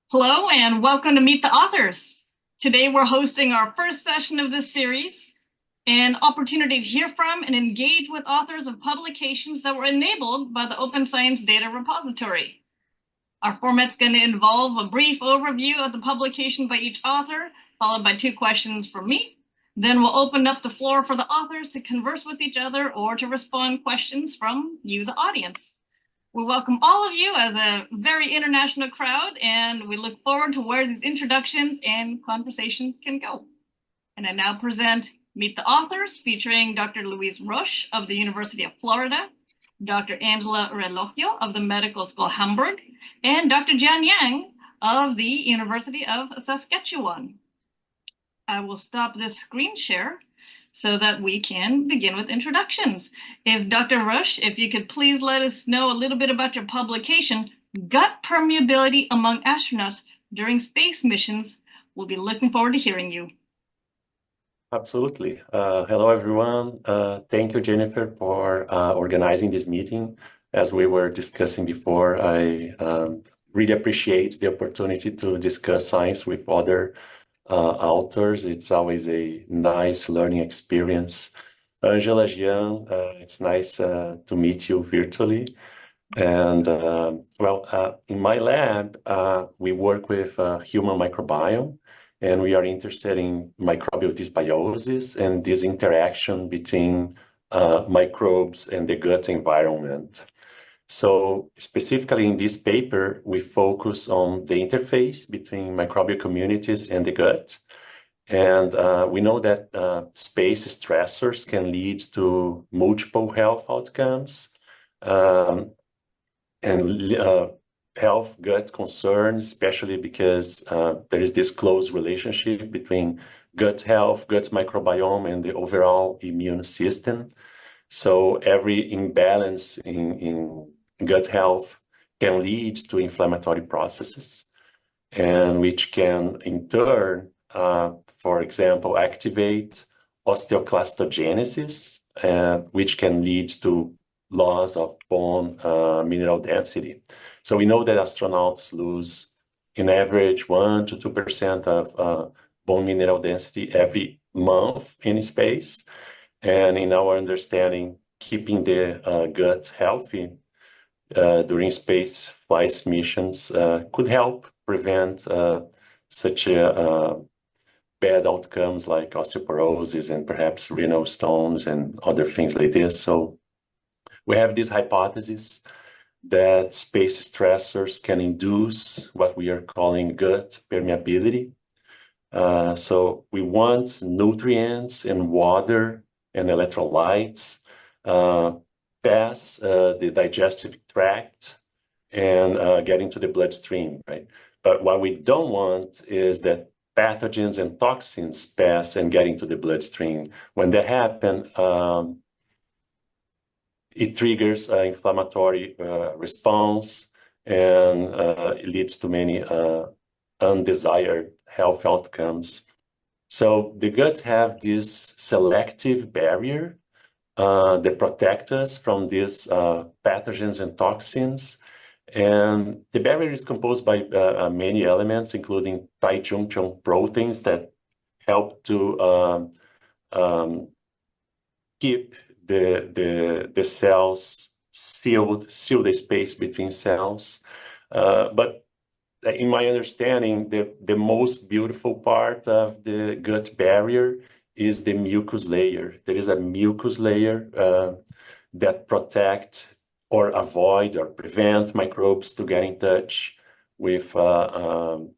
Hello and welcome to Meet the Authors. Today we're hosting our first session of this series, an opportunity to hear from and engage with authors of publications that were enabled by the Open Science Data Repository. Our format's going to involve a brief overview of the publication by each author, followed by 2 questions from me. Then we'll open up the floor for the authors to converse with each other or to respond questions from you, the audience. We welcome all of you as a very international crowd, and we look forward to where these introductions and conversations can go. And I now present Meet the Authors, featuring Dr. Luiz Roesch of the University of Florida, Dr. Angela Relógio of the Medical School-Hamburg, and Dr. Jian Yang of the University of Sasketchewan. I will stop this screen share so that we can begin with introductions. If Dr. Roesch, if you could please let us know a little bit about your publication, Gut Permeability Among Astronauts During Space Missions. We'll be looking forward to hearing you. Absolutely. Hello, everyone. Thank you, Jennifer, for organizing this meeting. As we were discussing before, I really appreciate the opportunity to discuss science with other authors. It's always a nice learning experience. Angela, Jian, it's nice to meet you virtually. And in my lab, we work with human microbiome, and we are interested in microbial dysbiosis and this interaction between microbes and the gut environment. So specifically in this paper, we focus on the interface between microbial communities and the gut. And we know that space stressors can lead to multiple health outcomes and health gut concerns, especially because there is this close relationship between gut health, gut microbiome, and the overall immune system. So every imbalance in gut health can lead to inflammatory processes, and which can in turn, for example, activate osteoclastogenesis, which can lead to loss of bone mineral density. So we know that astronauts lose, in average, 1 to 2% of bone mineral density every month in space. And in our understanding, keeping the gut healthy during space flight missions could help prevent such bad outcomes like osteoporosis and perhaps renal stones and other things like this. So we have this hypothesis that space stressors can induce what we are calling gut permeability. So we want nutrients and water and electrolytes pass the digestive tract and get into the bloodstream, right? But what we don't want is that pathogens and toxins pass and get into the bloodstream. When that happens, it triggers an inflammatory response, and it leads to many undesired health outcomes. So the gut have this selective barrier that protect us from these pathogens and toxins. And the barrier is composed by many elements, including tight junction proteins that help to keep the cells sealed, seal the space between cells. But in my understanding, the most beautiful part of the gut barrier is the mucus layer. There is a mucus layer that protect or avoid or prevent microbes to get in touch with the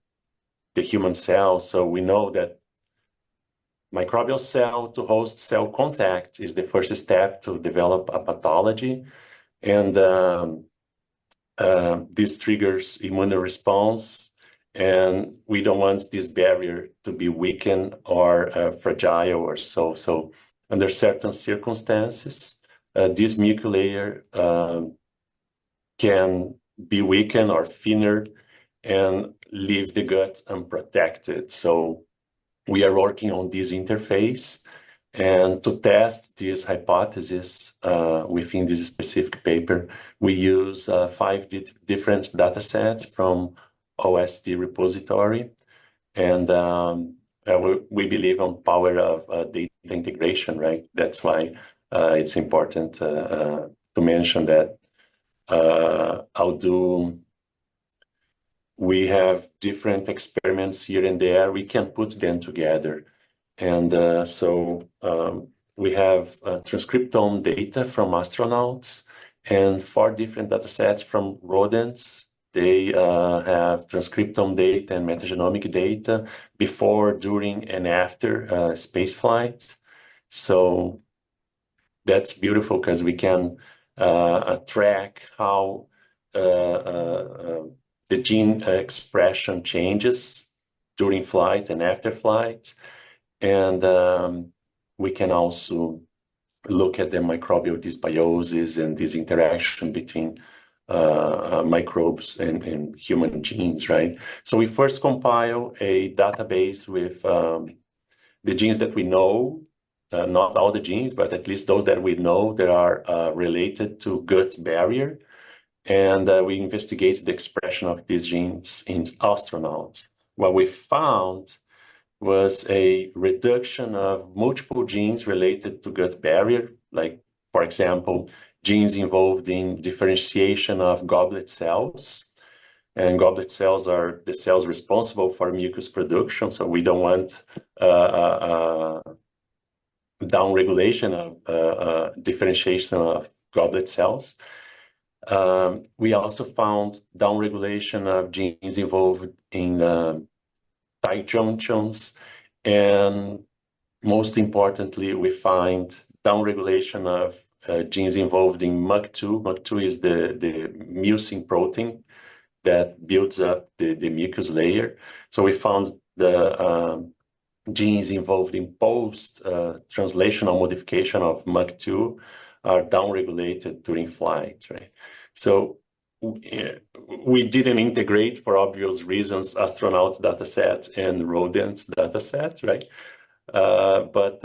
human cell. So we know that microbial cell to host cell contact is the first step to develop a pathology. And this triggers immune response, and we don't want this barrier to be weakened or fragile or so. So under certain circumstances, this mucus layer can be weakened or thinner and leave the gut unprotected. So we are working on this interface, and to test this hypothesis within this specific paper, we use 5 different data sets from OSD repository. And we believe on power of data integration, right? That's why it's important to mention that although we have different experiments here and there, we can put them together. And we have transcriptome data from astronauts and 4 different data sets from rodents. They have transcriptome data and metagenomic data before, during, and after space flights. So that's beautiful because we can track how the gene expression changes during flight and after flight. And we can also look at the microbial dysbiosis and this interaction between microbes and human genes, right? So we first compile a database with the genes that we know, not all the genes, but at least those that we know that are related to gut barrier. And we investigate the expression of these genes in astronauts. What we found was a reduction of multiple genes related to gut barrier, like, for example, genes involved in differentiation of goblet cells. And goblet cells are the cells responsible for mucus production, so we don't want downregulation of differentiation of goblet cells. We also found downregulation of genes involved in tight junctions, and most importantly, we find downregulation of genes involved in MUC2. MUC2 is the mucin protein that builds up the mucus layer. So we found the genes involved in post-translational modification of MUC2 are downregulated during flight, right? So we didn't integrate, for obvious reasons, astronaut data set and rodent data set, right? But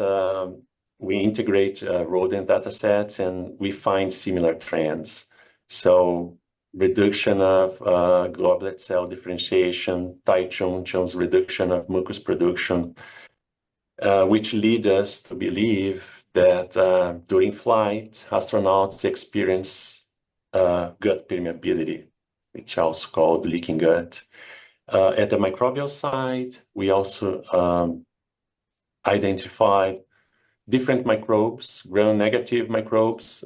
we integrate rodent data sets and we find similar trends. So reduction of goblet cell differentiation, tight junctions, reduction of mucus production, which lead us to believe that during flight, astronauts experience gut permeability, which is also called leaking gut. At the microbial side, we also identified different microbes, gram-negative microbes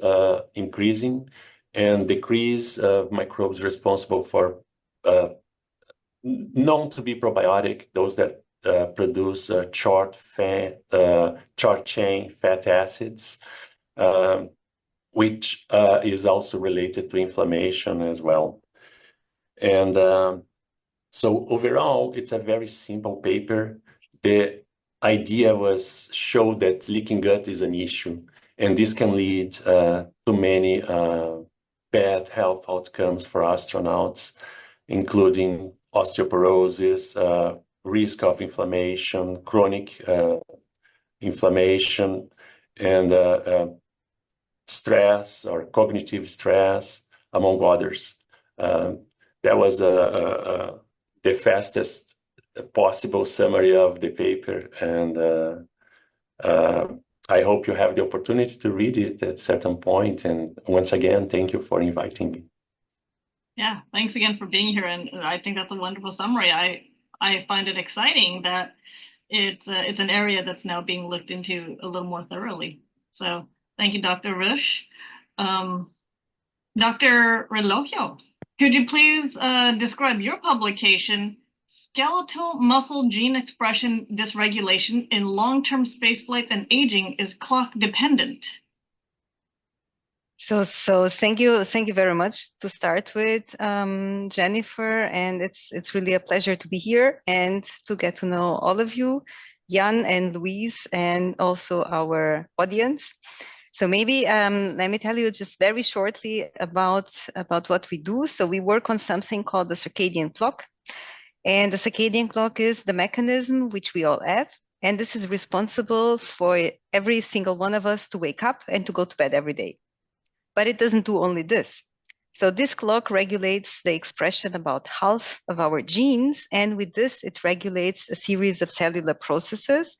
increasing, and decrease of microbes responsible for known to be probiotic, those that produce short chain fat acids, which is also related to inflammation as well. And so overall, it's a very simple paper. The idea was show that leaking gut is an issue, and this can lead to many bad health outcomes for astronauts, including osteoporosis, risk of inflammation, chronic inflammation, and stress or cognitive stress, among others. That was the fastest possible summary of the paper, and I hope you have the opportunity to read it at a certain point. And once again, thank you for inviting me. Yeah, thanks again for being here. And I think that's a wonderful summary. I find it exciting that it's an area that's now being looked into a little more thoroughly. So thank you, Dr. Roesch. Dr. Relógio, could you please describe your publication, Skeletal Muscle Gene Expression Dysregulation in Long-Term Spaceflight and Aging is Clock Dependent? So thank you very much to start with, Jennifer, and it's really a pleasure to be here and to get to know all of you, Jan and Luis, and also our audience. So maybe let me tell you just very shortly about what we do. So we work on something called the circadian clock, and the circadian clock is the mechanism which we all have, and this is responsible for every single one of us to wake up and to go to bed every day. But it doesn't do only this. So this clock regulates the expression about half of our genes, and with this, it regulates a series of cellular processes.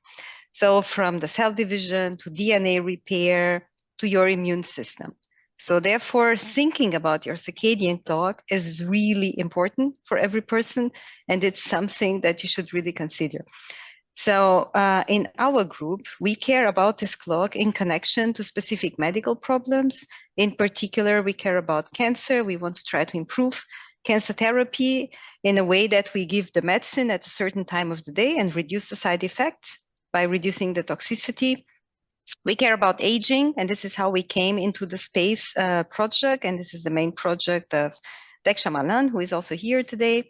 So from the cell division to DNA repair to your immune system. So therefore, thinking about your circadian clock is really important for every person, and it's something that you should really consider. So in our group, we care about this clock in connection to specific medical problems. In particular, we care about cancer. We want to try to improve cancer therapy in a way that we give the medicine at a certain time of the day and reduce the side effects by reducing the toxicity. We care about aging, and this is how we came into the space project, and this is the main project of Deksha Malan, who is also here today.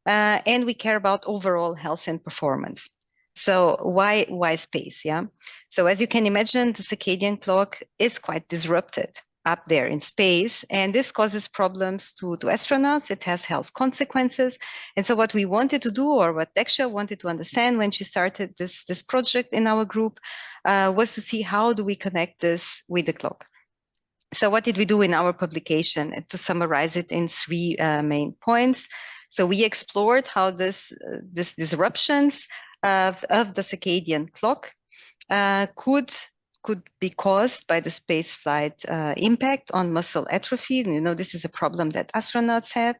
And we care about overall health and performance. So why space? Yeah. So as you can imagine, the circadian clock is quite disrupted up there in space, and this causes problems to astronauts. It has health consequences. And so what we wanted to do, or what Deksha wanted to understand when she started this project in our group, was to see how do we connect this with the clock. So what did we do in our publication? To summarize it in 3 main points. So we explored how this disruptions of the circadian clock could be caused by the spaceflight impact on muscle atrophy. You know, this is a problem that astronauts have.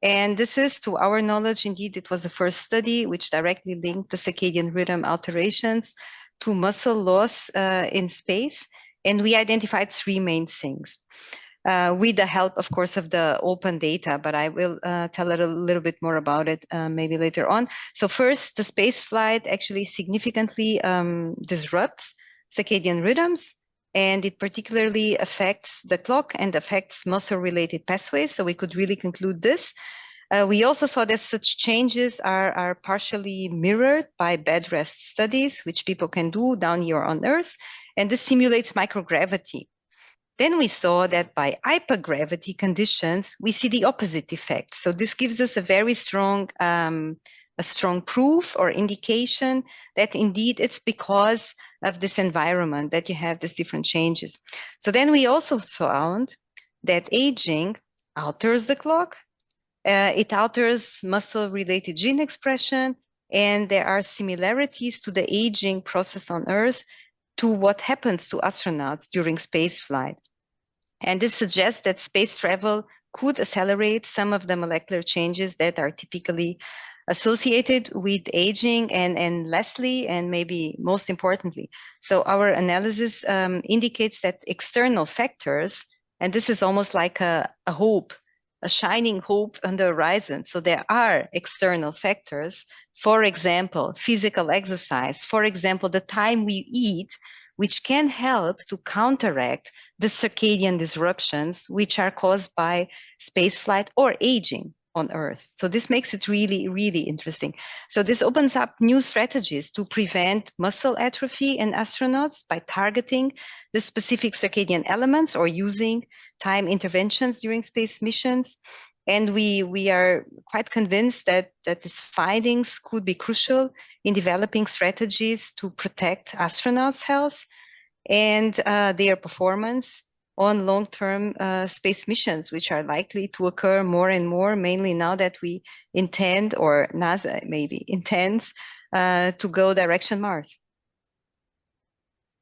And this is, to our knowledge, indeed, it was the first study which directly linked the circadian rhythm alterations to muscle loss in space. And we identified 3 main things. With the help, of course, of the open data, but I will tell a little bit more about it maybe later on. So first, the spaceflight actually significantly disrupts circadian rhythms, and it particularly affects the clock and affects muscle-related pathways. So we could really conclude this. We also saw that such changes are partially mirrored by bed rest studies, which people can do down here on Earth, and this simulates microgravity. Then we saw that by hypergravity conditions, we see the opposite effect. So this gives us a very strong proof or indication that indeed it's because of this environment that you have these different changes. So then we also found that aging alters the clock. It alters muscle-related gene expression, and there are similarities to the aging process on Earth to what happens to astronauts during spaceflight. And this suggests that space travel could accelerate some of the molecular changes that are typically associated with aging. And lastly, and maybe most importantly, so our analysis indicates that external factors, and this is almost like a hope, a shining hope on the horizon. So there are external factors, for example, physical exercise, for example, the time we eat, which can help to counteract the circadian disruptions which are caused by spaceflight or aging on Earth. So this makes it really, really interesting. So this opens up new strategies to prevent muscle atrophy in astronauts by targeting the specific circadian elements or using time interventions during space missions. And we are quite convinced that these findings could be crucial in developing strategies to protect astronauts' health and their performance on long-term space missions, which are likely to occur more and more, mainly now that we intend, or NASA maybe intends, to go direction Mars.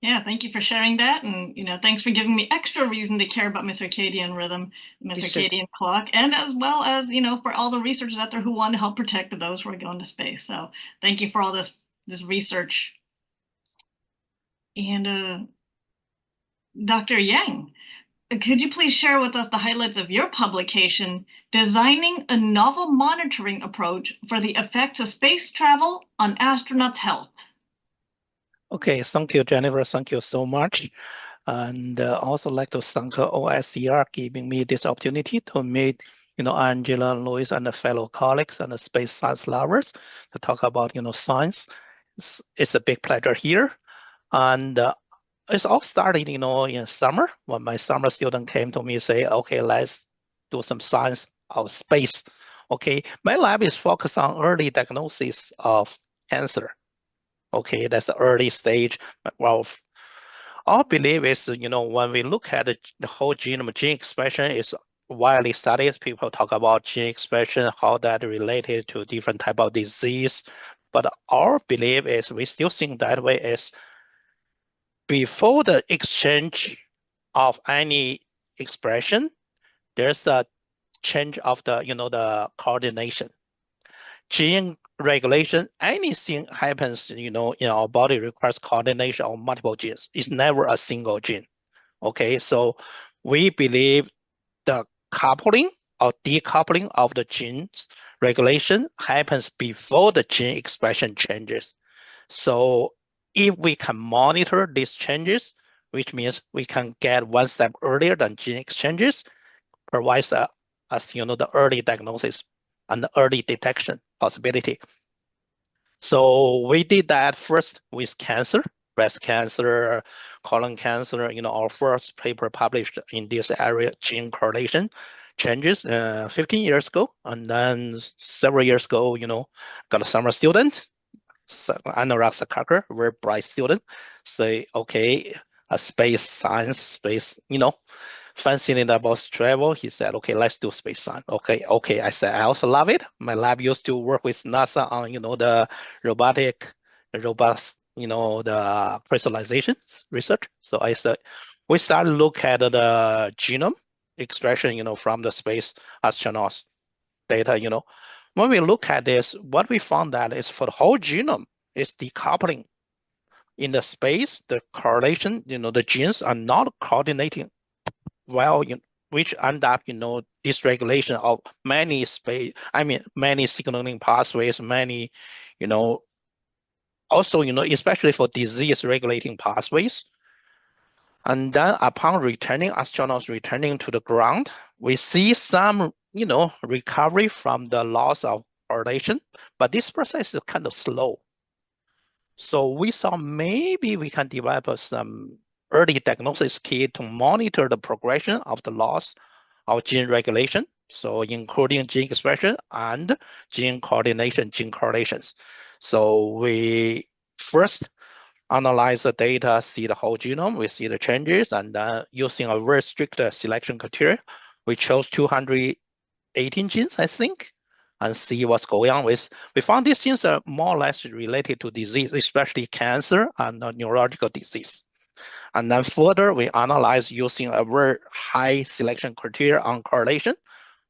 Yeah, thank you for sharing that, and thanks for giving me extra reason to care about my circadian rhythm, my circadian clock, and as well as for all the researchers out there who want to help protect those who are going to space. So thank you for all this research. And Dr. Yang, could you please share with us the highlights of your publication, Designing a Novel Monitoring Approach for the Effects of Space Travel on Astronauts' Health? Okay, thank you, Jennifer. Thank you so much. And also like to thank OSCR giving me this opportunity to meet, Angela, Luiz, and the fellow colleagues and the space science lovers to talk about, science. It's a big pleasure here. And it's all started, in summer when my summer student came to me and say, okay, let's do some science of space. Okay, my lab is focused on early diagnosis of cancer. Okay, that's the early stage. Well, our belief is, when we look at the whole genome, gene expression is widely studied. People talk about gene expression, how that related to different type of disease. But our belief is we still think that way is before the exchange of any expression, there's a change of the, the coordination. Gene regulation, anything happens, in our body requires coordination of multiple genes. It's never a single gene. Okay, so we believe the coupling or decoupling of the genes regulation happens before the gene expression changes. So if we can monitor these changes, which means we can get one step earlier than gene exchanges, provides us, the early diagnosis and the early detection possibility. So we did that first with cancer, breast cancer, colon cancer. Our first paper published in this area, gene correlation changes 15 years ago. And then several years ago, got a summer student, Anurag Sakakar, very bright student, say, okay, a space science, space, fascinated about travel. He said, okay, let's do space science. Okay. I said, I also love it. My lab used to work with NASA on, the robust, the crystallization research. So I said, we started to look at the genome expression, from the space astronauts data, When we look at this, what we found that is for the whole genome is decoupling. In the space, the correlation, the genes are not coordinating well, which end up, dysregulation of many many signaling pathways, many, also, especially for disease regulating pathways. And then upon astronauts returning to the ground, we see some, recovery from the loss of correlation, but this process is kind of slow. So we thought maybe we can develop some early diagnosis kit to monitor the progression of the loss of gene regulation, so including gene expression and gene coordination, gene correlations. So we first analyze the data, see the whole genome, we see the changes, and then using a very strict selection criteria, we chose 218 genes, I think, and see what's going on with. We found these genes are more or less related to disease, especially cancer and neurological disease. And then further, we analyze using a very high selection criteria on correlation.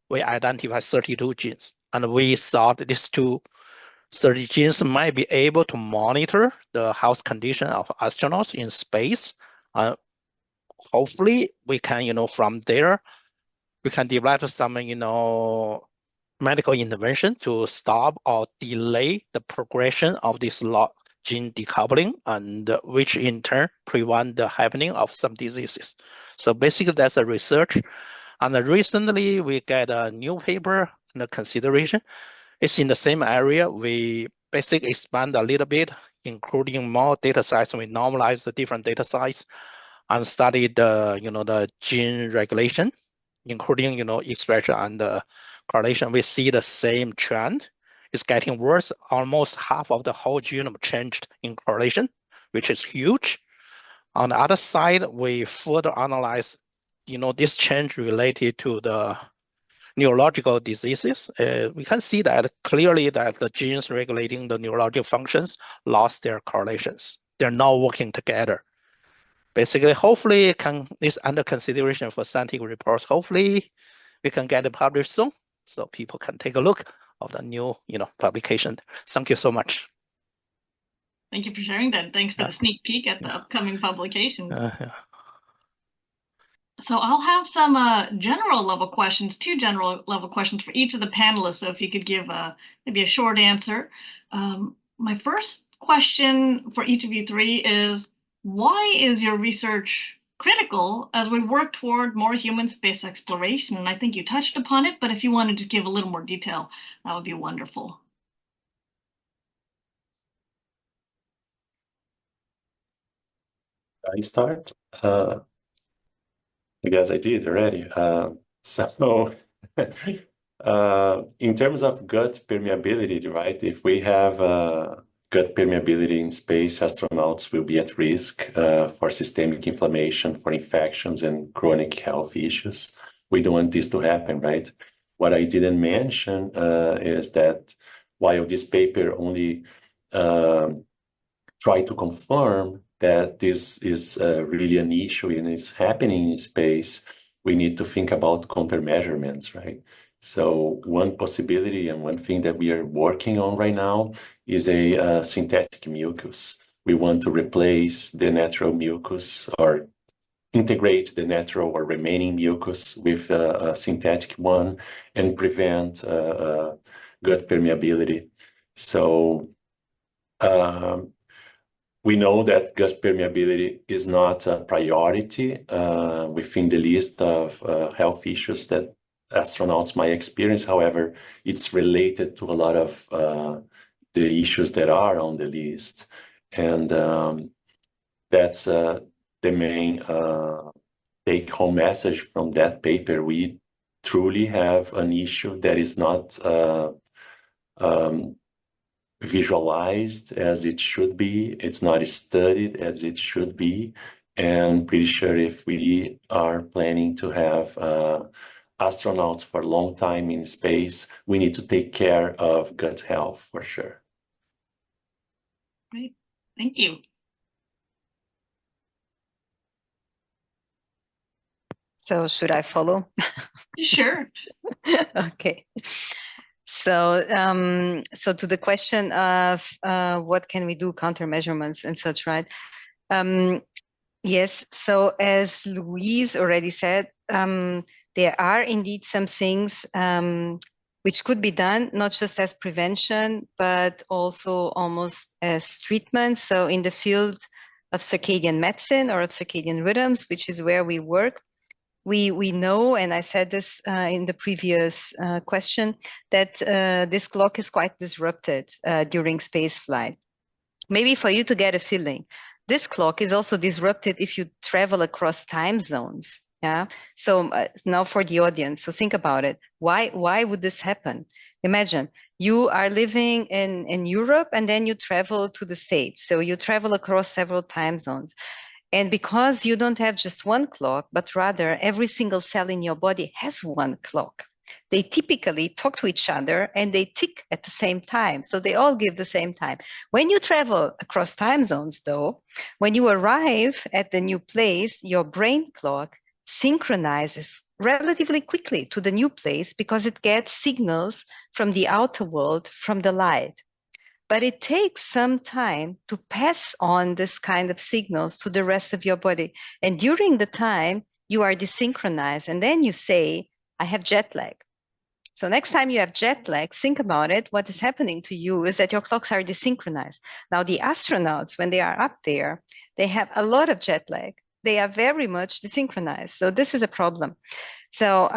We identified 32 genes, and we thought these 30 genes might be able to monitor the health condition of astronauts in space. Hopefully, we can, from there, we can develop some, medical intervention to stop or delay the progression of this gene decoupling, and which in turn prevent the happening of some diseases. So basically, that's a research. And recently, we get a new paper under consideration. It's in the same area. We basically expand a little bit, including more data sets. We normalize the different data sets and study the, the gene regulation, including, expression and correlation. We see the same trend. It's getting worse. Almost half of the whole genome changed in correlation, which is huge. On the other side, we further analyze, this change related to the neurological diseases. We can see that clearly that the genes regulating the neurological functions lost their correlations. They're not working together. Basically, hopefully it's under consideration for scientific reports. Hopefully we can get it published soon so people can take a look of the new, publication. Thank you so much. Thank you for sharing that. Thanks for the sneak peek at the upcoming publication. So I'll have some general level questions, 2 general level questions for each of the panelists. So if you could give maybe a short answer. My first question for each of you 3 is, why is your research critical as we work toward more human space exploration? And I think you touched upon it, but if you wanted to give a little more detail, that would be wonderful. I start? I guess I did already. In terms of gut permeability, right? If we have gut permeability in space, astronauts will be at risk for systemic inflammation, for infections and chronic health issues. we don't want this to happen, right? What I didn't mention is that while this paper only try to confirm that this is really an issue and it's happening in space, we need to think about countermeasurements, right? So one possibility and one thing that we are working on right now is a synthetic mucus. We want to replace the natural mucus or integrate the natural or remaining mucus with a synthetic one and prevent gut permeability. So we know that gut permeability is not a priority within the list of health issues that astronauts might experience. However, it's related to a lot of the issues that are on the list. And that's the main take-home message from that paper. We truly have an issue that is not visualized as it should be. It's not studied as it should be. And pretty sure if we are planning to have astronauts for a long time in space, we need to take care of gut health for sure. Great, thank you. So should I follow? Sure. Okay. So, so to the question of what can we do, countermeasurements and such, right? Yes. So as Luiz already said, there are indeed some things which could be done, not just as prevention, but also almost as treatment. So in the field of circadian medicine or of circadian rhythms, which is where we work, we know, and I said this in the previous question, that this clock is quite disrupted during spaceflight. Maybe for you to get a feeling, this clock is also disrupted if you travel across time zones. Yeah. So now for the audience, so think about it. Why would this happen? Imagine you are living in Europe and then you travel to the States. So you travel across several time zones. And because you don't have just one clock, but rather every single cell in your body has one clock, they typically talk to each other and they tick at the same time. So they all give the same time. When you travel across time zones, though, when you arrive at the new place, your brain clock synchronizes relatively quickly to the new place because it gets signals from the outer world, from the light. But it takes some time to pass on this kind of signals to the rest of your body. And during the time, you are desynchronized. And then you say, I have jet lag. So next time you have jet lag, think about it. What is happening to you is that your clocks are desynchronized. Now, the astronauts, when they are up there, they have a lot of jet lag. They are very much desynchronized. So this is a problem. So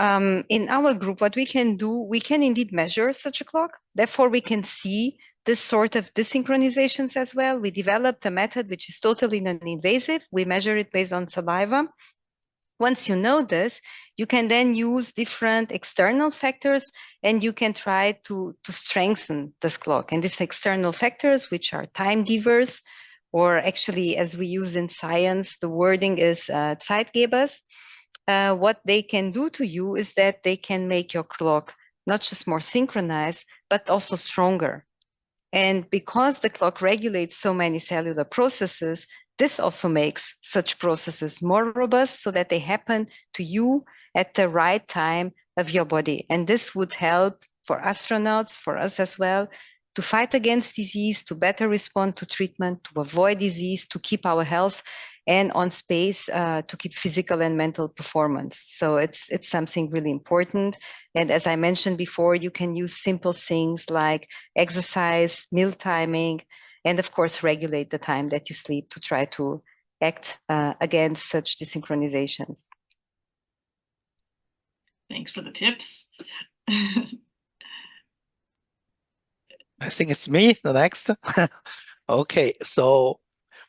in our group, what we can do, we can indeed measure such a clock. Therefore, we can see this sort of desynchronizations as well. We developed a method which is totally non-invasive. We measure it based on saliva. Once you know this, you can then use different external factors and you can try to strengthen this clock. And these external factors, which are time givers, or actually, as we use in science, the wording is Zeitgebers. What they can do to you is that they can make your clock not just more synchronized, but also stronger. And because the clock regulates so many cellular processes, this also makes such processes more robust so that they happen to you at the right time of your body. And this would help for astronauts, for us as well, to fight against disease, to better respond to treatment, to avoid disease, to keep our health, and on space to keep physical and mental performance. So it's something really important. And as I mentioned before, you can use simple things like exercise, meal timing, and of course, regulate the time that you sleep to try to act against such desynchronizations. Thanks for the tips. I think it's me, the next. Okay, so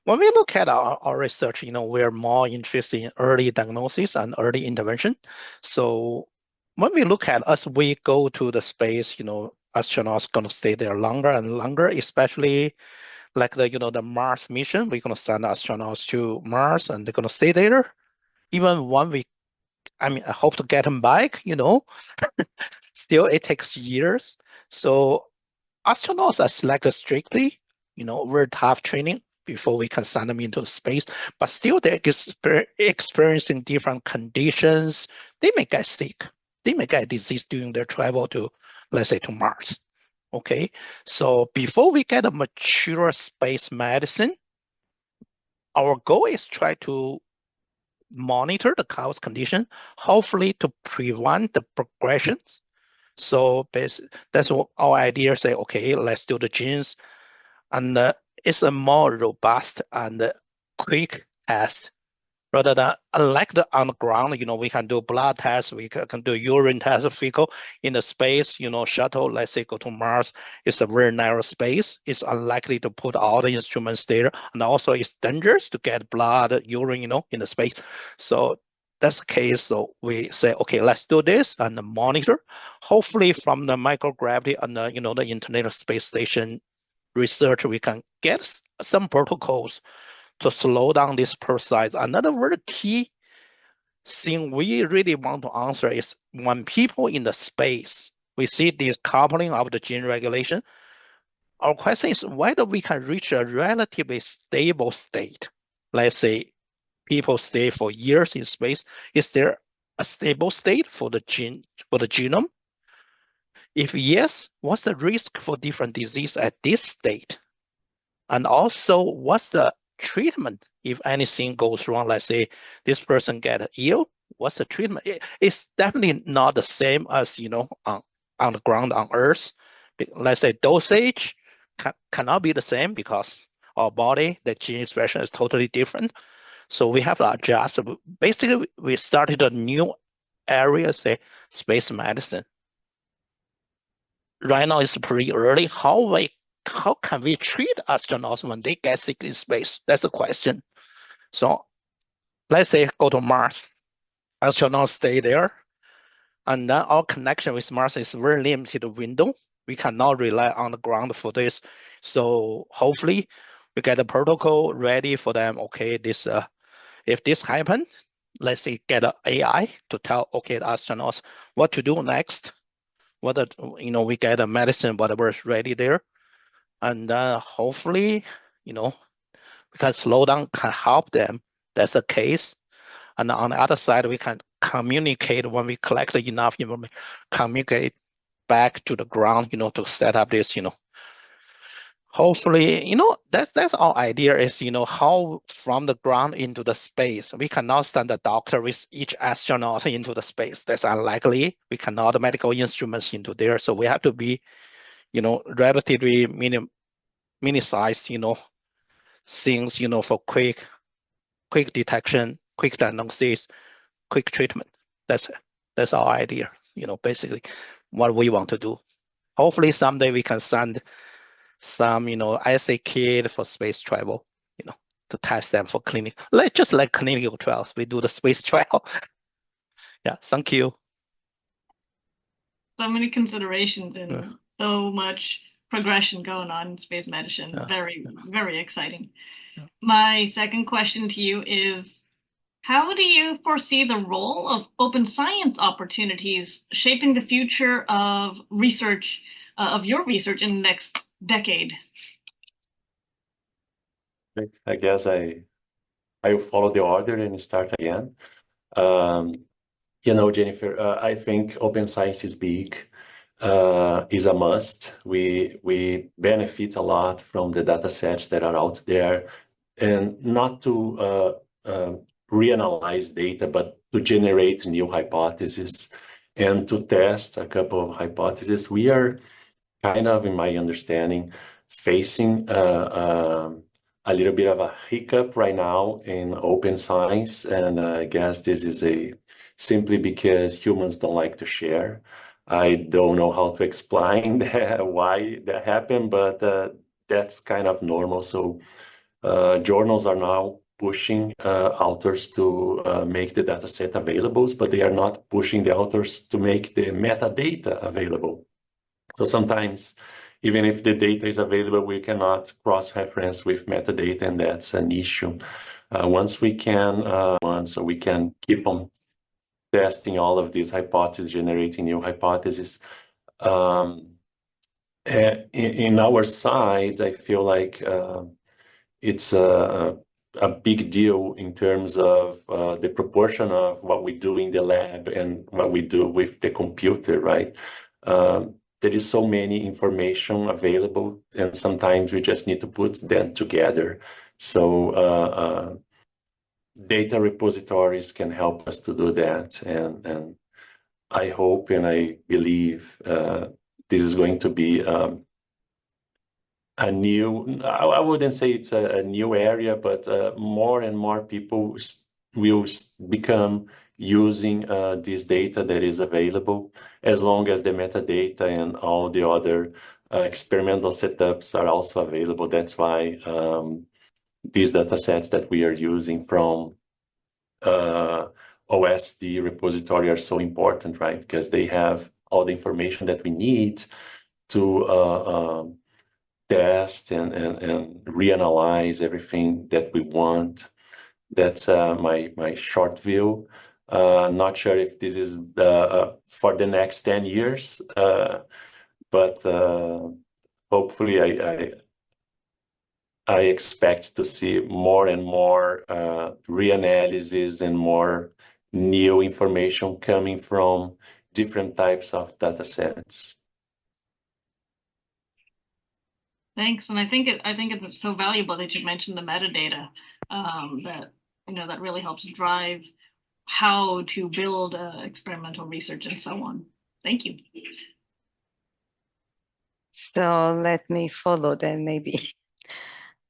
when we look at our research, we're more interested in early diagnosis and early intervention. So when we look at as we go to the space, astronauts going to stay there longer and longer, especially like the Mars mission. We're going to send astronauts to Mars and they're going to stay there. Even 1 week I mean, I hope to get them back, Still, it takes years. So astronauts are selected strictly, very tough training before we can send them into space. But still, they're experiencing different conditions. They may get sick. They may get disease during their travel to, let's say, to Mars. Okay, so before we get a mature space medicine, our goal is try to monitor the cause condition, hopefully to prevent the progressions. So that's what our idea say, okay, let's do the genes. And it's a more robust and quick test rather than unlike the on the ground, we can do blood tests, we can do urine tests, fecal in the space, shuttle, let's say go to Mars, it's a very narrow space. It's unlikely to put all the instruments there. And also it's dangerous to get blood, urine, in the space. So that's the case. So we say, okay, let's do this and monitor. Hopefully from the microgravity and the International Space Station research, we can get some protocols to slow down this process. Another very key thing we really want to answer is when people in the space, we see this coupling of the gene regulation. Our question is whether we can reach a relatively stable state. Let's say people stay for years in space. Is there a stable state for the genome? If yes, what's the risk for different disease at this state? And also, what's the treatment if anything goes wrong? Let's say this person get ill, what's the treatment? It's definitely not the same as on the ground on Earth. Let's say dosage cannot be the same because our body, the gene expression is totally different. So we have to adjust. Basically, we started a new area, say space medicine. Right now it's pretty early. How can we treat astronauts when they get sick in space? That's the question. So let's say go to Mars. Astronauts stay there. And then our connection with Mars is very limited window. We cannot rely on the ground for this. So hopefully we get a protocol ready for them. Okay, this if this happens, let's say get an AI to tell, okay, the astronauts what to do next. Whether, we get a medicine, whatever is ready there. And hopefully, we can slow down, can help them. That's the case. And on the other side, we can communicate when we collect enough information, communicate back to the ground, to set up this, Hopefully, that's our idea is, how from the ground into the space. We cannot send a doctor with each astronaut into the space. That's unlikely. We cannot medical instruments into there. So we have to be, relatively mini-sized, things, for quick detection, quick diagnosis, quick treatment. That's our idea, basically what we want to do. Hopefully someday we can send some, ISA kit for space travel, to test them for just like clinical trials. We do the space trial. Yeah, thank you. So many considerations and so much progression going on in space medicine. Yeah. Very, very exciting. Yeah. My second question to you is, how do you foresee the role of open science opportunities shaping the future of research, of your research in the next decade? I guess I will follow the order and start again. Jennifer, I think open science is big, is a must. We benefit a lot from the data sets that are out there, and not to reanalyze data, but to generate new hypotheses and to test a couple of hypotheses. We are kind of, in my understanding, facing a little bit of a hiccup right now in open science, and I guess this is simply because humans don't like to share. I don't know how to explain why that happened, but that's kind of normal. So journals are now pushing authors to make the data set available, but they are not pushing the authors to make the metadata available. So sometimes, even if the data is available, we cannot cross-reference with metadata, and that's an issue. Once we can, so we can keep on testing all of these hypotheses, generating new hypotheses. In our side, I feel like it's a big deal in terms of the proportion of what we do in the lab and what we do with the computer, right? There is so many information available, and sometimes we just need to put them together. So data repositories can help us to do that, and I hope and I believe this is going to be a new, I wouldn't say it's a new area, but more and more people will become using this data that is available, as long as the metadata and all the other experimental setups are also available. That's why these data sets that we are using from OSD repository are so important, right? Because they have all the information that we need to test and reanalyze everything that we want. That's my short view. Not sure if this is for the next 10 years, but hopefully I expect to see more and more reanalysis and more new information coming from different types of data sets. Thanks, and I think it's so valuable that you mentioned the metadata that really helps drive how to build experimental research and so on. Thank you. So let me follow then maybe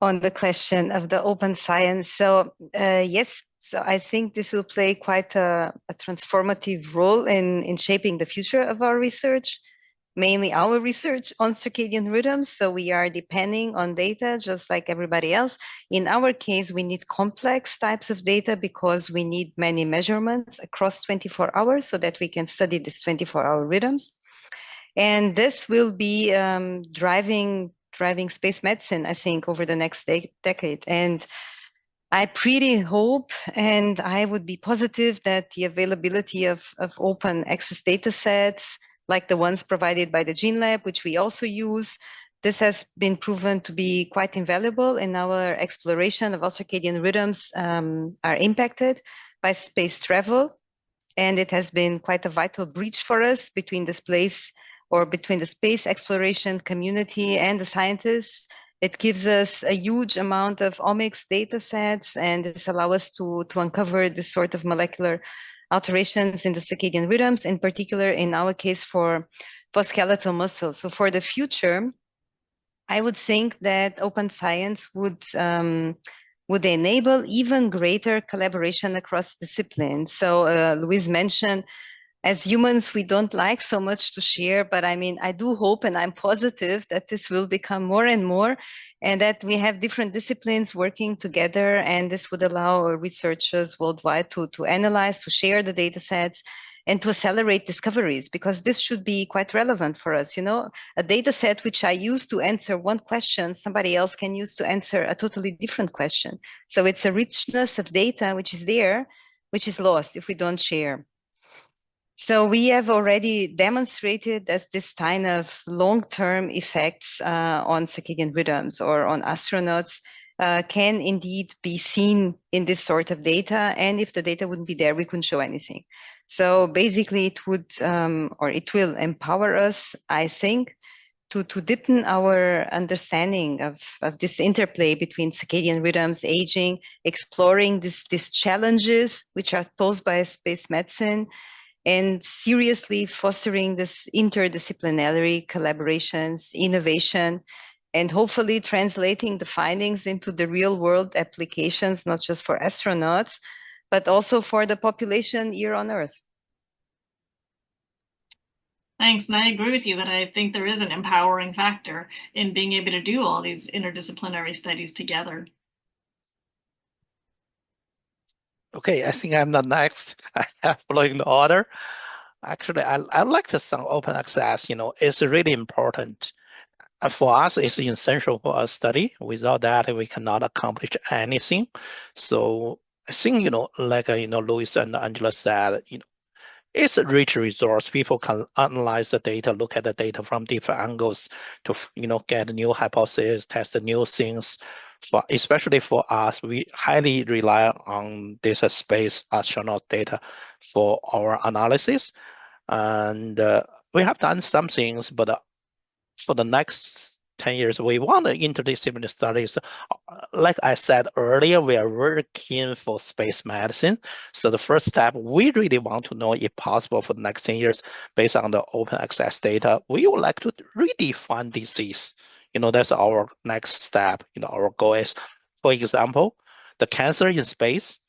on the question of the open science. So yes, so I think this will play quite a transformative role in shaping the future of our research, mainly our research on circadian rhythms. So we are depending on data just like everybody else. In our case, we need complex types of data because we need many measurements across 24 hours so that we can study these 24-hour rhythms. And this will be driving space medicine, I think, over the next decade. And I pretty hope, and I would be positive, that the availability of open access data sets, like the ones provided by the Gene Lab, which we also use, this has been proven to be quite invaluable in our exploration of how circadian rhythms are impacted by space travel. And it has been quite a vital bridge for us between the space exploration community and the scientists. It gives us a huge amount of omics data sets, and this allows us to uncover this sort of molecular alterations in the circadian rhythms, in particular in our case for skeletal muscle. So for the future, I would think that open science would enable even greater collaboration across disciplines. So Luiz mentioned, as humans, we don't like so much to share, but I mean, I do hope and I'm positive that this will become more and more, and that we have different disciplines working together, and this would allow researchers worldwide to analyze, to share the data sets, and to accelerate discoveries, because this should be quite relevant for us. You know, a data set which I use to answer one question, somebody else can use to answer a totally different question. So it's a richness of data which is there, which is lost if we don't share. So we have already demonstrated that this kind of long-term effects on circadian rhythms or on astronauts can indeed be seen in this sort of data. And if the data wouldn't be there, we couldn't show anything. So basically it would, or it will empower us, I think, to deepen our understanding of this interplay between circadian rhythms, aging, exploring these challenges which are posed by space medicine, and seriously fostering this interdisciplinary collaborations, innovation, and hopefully translating the findings into the real world applications, not just for astronauts, but also for the population here on Earth. Thanks, and I agree with you that I think there is an empowering factor in being able to do all these interdisciplinary studies together. Okay, I think I'm the next. I have following the order. Actually, I like to say open access, it's really important. For us, it's essential for our study. Without that, we cannot accomplish anything. So I think, like, Luiz and Angela said, it's a rich resource. People can analyze the data, look at the data from different angles to, get new hypotheses, test the new things. Especially for us, we highly rely on this space astronaut data for our analysis. And we have done some things, but for the next 10 years, we want the interdisciplinary studies. Like I said earlier, we are very keen for space medicine. So the first step, we really want to know if possible for the next 10 years, based on the open access data, we would like to redefine disease. That's our next step. Our goal is, for example, the cancer in space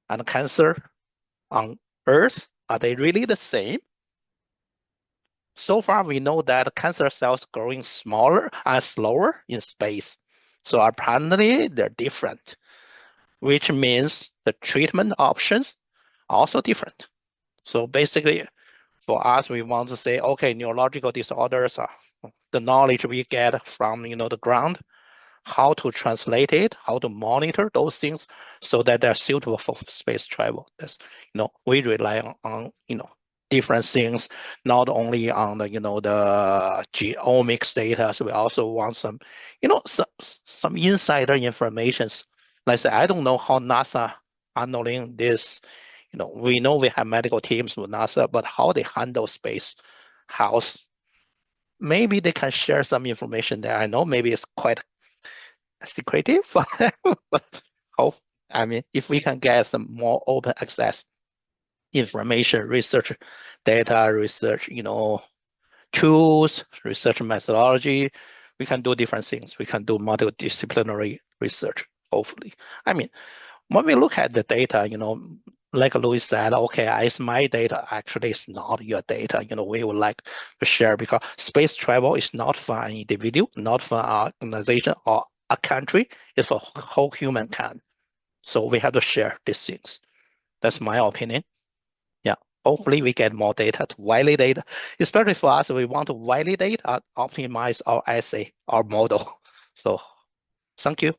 and cancer on Earth, are they really the same? So far, we know that cancer cells growing smaller and slower in space. So apparently, they're different, which means the treatment options are also different. So basically, for us, we want to say, okay, neurological disorders are the knowledge we get from the ground, how to translate it, how to monitor those things so that they're suitable for space travel. That's we rely on different things, not only on the the genomics data. So we also want some some insider information. Like I say, I don't know how NASA handling this. We know we have medical teams with NASA, but how they handle space health, maybe they can share some information there. I know maybe it's quite secretive, but hope, if we can get some more open access information, research data, research, tools, research methodology, we can do different things. We can do multidisciplinary research, hopefully. When we look at the data, like Luis said, okay, it's my data. Actually, it's not your data. We would like to share, because space travel is not for an individual, not for an organization or a country. It's for whole humankind. So we have to share these things. That's my opinion. Yeah. Hopefully we get more data to validate, especially for us, we want to validate and optimize our assay, our model. So thank you.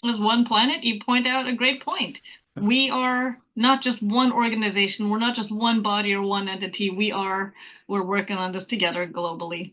As one planet, you point out a great point. We are not just one organization. We're not just one body or one entity. We're working on this together globally.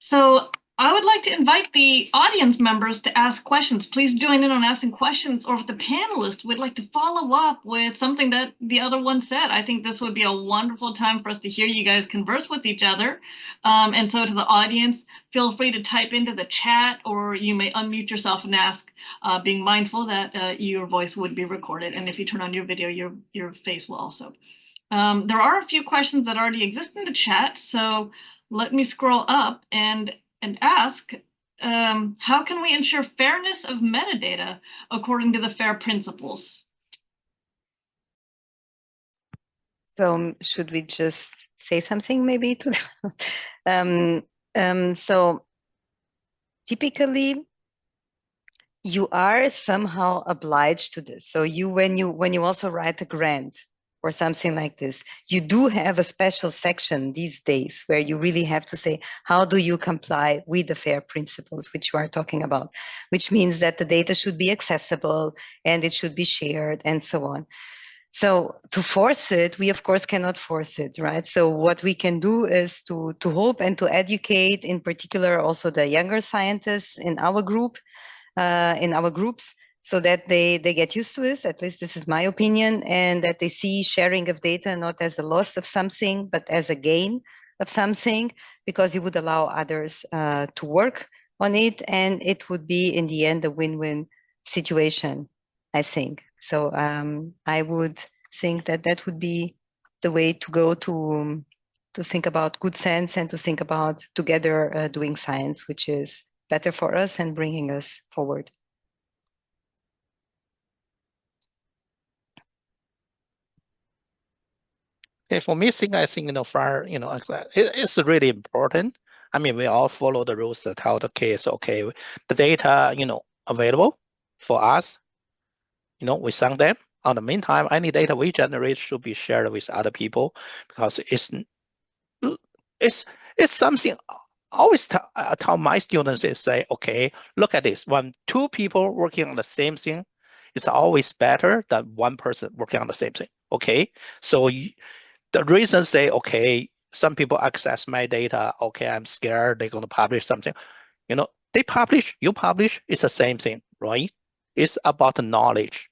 So I would like to invite the audience members to ask questions. Please join in on asking questions, or if the panelists would like to follow up with something that the other one said. I think this would be a wonderful time for us to hear you guys converse with each other. And so to the audience, feel free to type into the chat, or you may unmute yourself and ask, being mindful that your voice would be recorded. And if you turn on your video, your face will also. There are a few questions that already exist in the chat, so let me scroll up and ask, how can we ensure fairness of metadata according to the FAIR principles? So should we just say something maybe to them? So typically, you are somehow obliged to this. So when you also write a grant or something like this, you do have a special section these days where you really have to say, how do you comply with the FAIR principles, which you are talking about, which means that the data should be accessible and it should be shared and so on. So to force it, we of course cannot force it, right? So what we can do is to hope and to educate, in particular also the younger scientists in our group, in our groups, so that they get used to this. At least this is my opinion, and that they see sharing of data not as a loss of something, but as a gain of something, because it would allow others to work on it, and it would be in the end a win-win situation, I think. So I would think that that would be the way to go to think about good sense and to think about together doing science, which is better for us and bringing us forward. Okay, for me, I think, FAIR, it's really important. We all follow the rules that tell the case, okay, the data, available for us, we send them. In the meantime, any data we generate should be shared with other people, because it's something I always tell my students is say, okay, look at this. When two people working on the same thing, is always better than one person working on the same thing. Okay, so the reason say, okay, some people access my data. Okay, I'm scared they're going to publish something. They publish, you publish, it's the same thing, right? It's about the knowledge.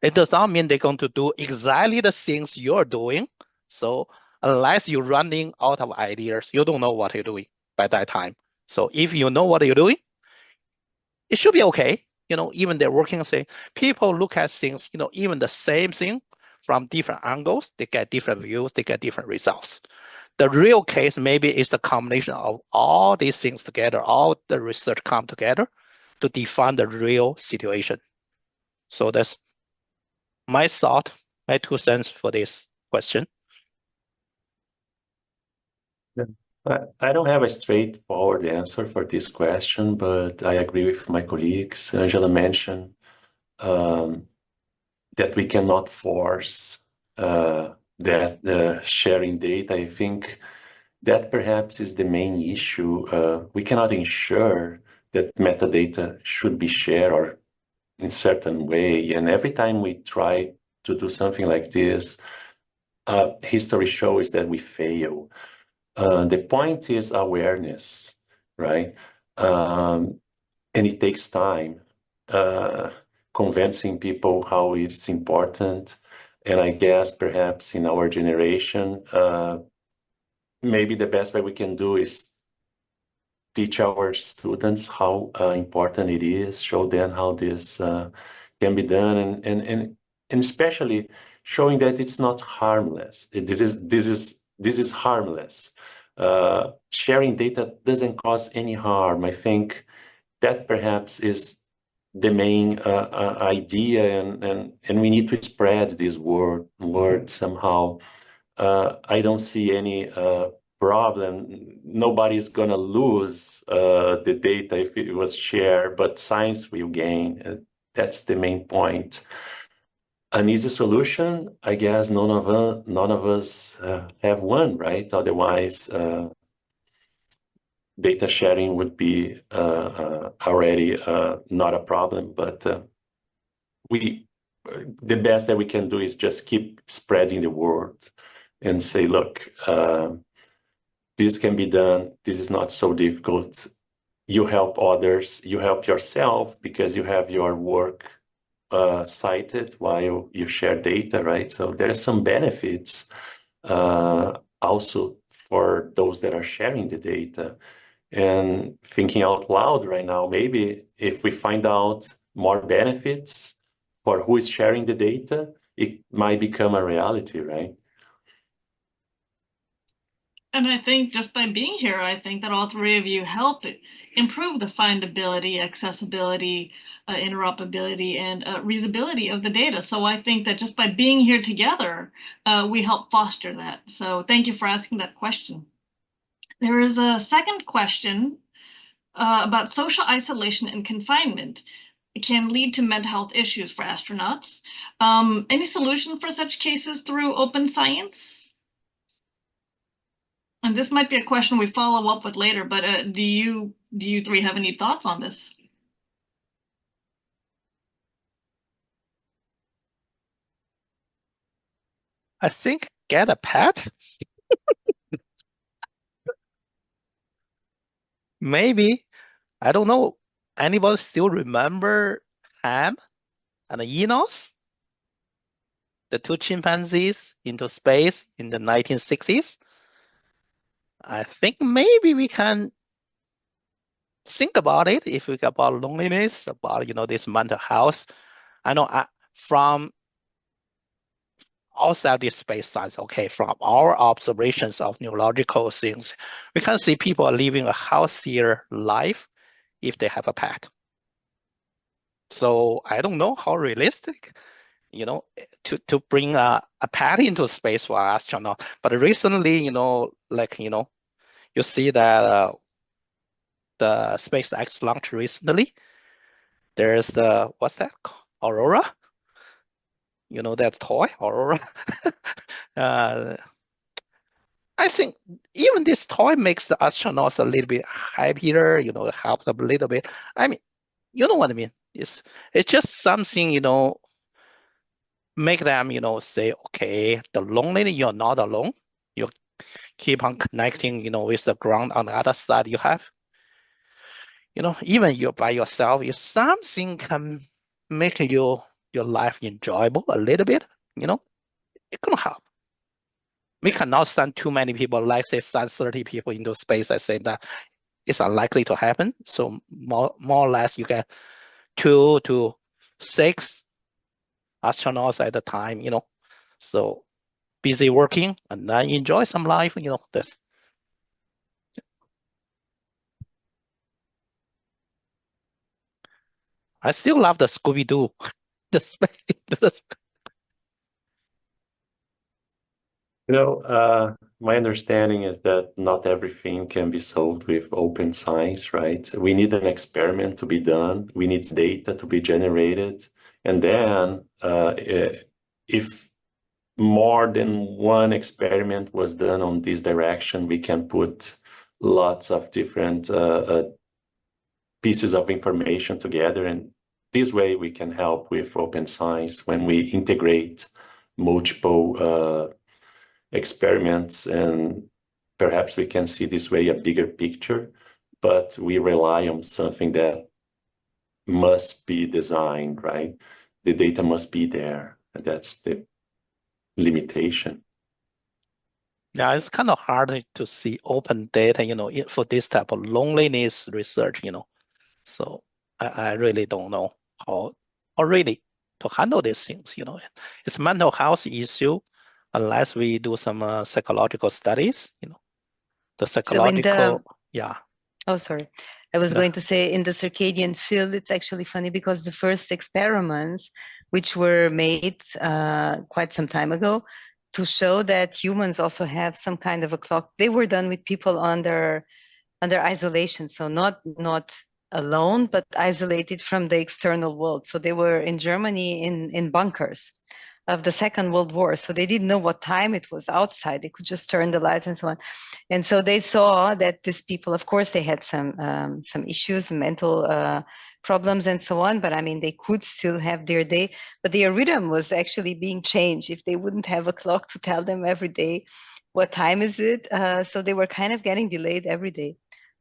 It does not mean they're going to do exactly the things you're doing. So unless you're running out of ideas, you don't know what you're doing by that time. So if you know what you're doing, it should be okay. Even they're working, say, people look at things, even the same thing from different angles, they get different views, they get different results. The real case maybe is the combination of all these things together, all the research come together to define the real situation. So that's my thought, my 2 cents for this question. I don't have a straightforward answer for this question, but I agree with my colleagues. Angela mentioned that we cannot force that sharing data. I think that perhaps is the main issue. We cannot ensure that metadata should be shared or in certain way. And every time we try to do something like this, history shows that we fail. The point is awareness, right? And it takes time convincing people how it's important. And I guess perhaps in our generation, maybe the best way we can do is teach our students how important it is, show them how this can be done, and especially showing that it's not harmless. This is harmless. Sharing data doesn't cause any harm. I think that perhaps is the main idea, and we need to spread this word somehow. I don't see any problem. Nobody's gonna lose the data if it was shared, but science will gain. That's the main point. An easy solution, I guess none of us have one, right? Otherwise, data sharing would be already not a problem. But the best that we can do is just keep spreading the word and say, look, this can be done. This is not so difficult. You help others. You help yourself because you have your work cited while you share data, right? So there are some benefits also for those that are sharing the data. And thinking out loud right now, maybe if we find out more benefits for who is sharing the data, it might become a reality, right? And I think just by being here, I think that all three of you help improve the findability, accessibility, interoperability, and reusability of the data. So I think that just by being here together, we help foster that. So thank you for asking that question. There is a second question about social isolation and confinement. It can lead to mental health issues for astronauts. Any solution for such cases through open science? And this might be a question we follow up with later, but do you three have any thoughts on this? I think get a pet. Maybe. I don't know. Anybody still remember Ham and Enos? The 2 chimpanzees into space in the 1960s? I think maybe we can think about it if we about loneliness, about this mental health. I know from outside this space science, okay, from our observations of neurological things, we can see people are living a healthier life if they have a pet. So I don't know how realistic, to bring a pet into space for an astronaut. But recently, you see that the SpaceX launch recently. There's what's that? Aurora. That toy, Aurora. I think even this toy makes the astronauts a little bit happier, helps them a little bit. I mean, you know what I mean? It's just something, make them, say, okay, the loneliness, you're not alone. You keep on connecting, with the ground on the other side you have. Even you're by yourself, if something can make your life enjoyable a little bit, it can help. We cannot send too many people, like say send 30 people into space. I say that it's unlikely to happen. So more or less you get 2 to 6 astronauts at a time, So busy working and then enjoy some life, this. I still love the Scooby-Doo. My understanding is that not everything can be solved with open science, right? We need an experiment to be done. We need data to be generated. And then if more than one experiment was done on this direction, we can put lots of different pieces of information together. And this way we can help with open science when we integrate multiple experiments, and perhaps we can see this way a bigger picture, but we rely on something that must be designed, right? The data must be there, and that's the limitation. Yeah, it's kind of hard to see open data, for this type of loneliness research, So I really don't know how really to handle these things, It's mental health issue unless we do some psychological studies, The psychological, yeah. Oh, sorry. I was going to say in the circadian field, it's actually funny because the first experiments, which were made quite some time ago, to show that humans also have some kind of a clock, they were done with people under isolation, so not alone, but isolated from the external world. So they were in Germany in bunkers of the Second World War. So they didn't know what time it was outside. They could just turn the lights and so on. And so they saw that these people, of course, they had some issues, mental problems and so on. But I mean, they could still have their day, but their rhythm was actually being changed if they wouldn't have a clock to tell them every day what time is it. So they were kind of getting delayed every day.